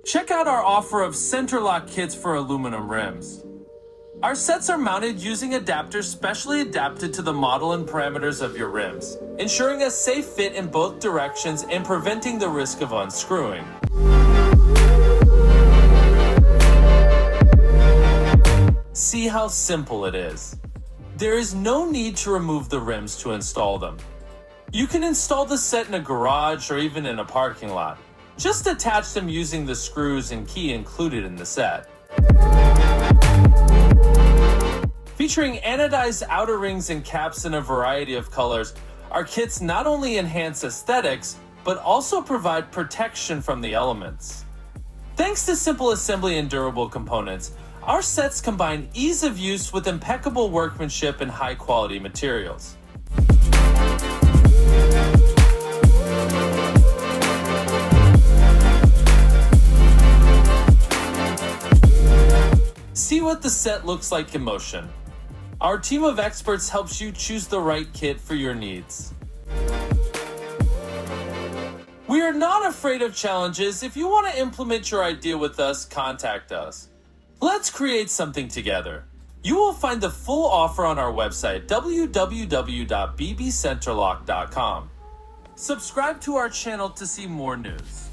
Check out our offer of Centerlock kits for aluminum rims. Our sets are mounted using adapters specially adapted to the model and parameters of your rims, ensuring a safe fit in both directions and preventing the risk of unscrewing. See how simple it is. There is no need to remove the rims to install them. You can install the set in a garage or even in a parking lot. Just attach them using the screws and key included in the set. Featuring anodized outer rings and caps in a variety of colors, our kits not only enhance aesthetics, but also provide protection from the elements. Thanks to simple assembly and durable components, our sets combine ease of use with impeccable workmanship and high-quality materials. See what the set looks like in motion. Our team of experts helps you choose the right kit for your needs. We are not afraid of challenges. If you want to implement your idea with us, contact us. Let's create something together. You will find the full offer on our website, www.bbcenterlock.com. Subscribe to our channel to see more news.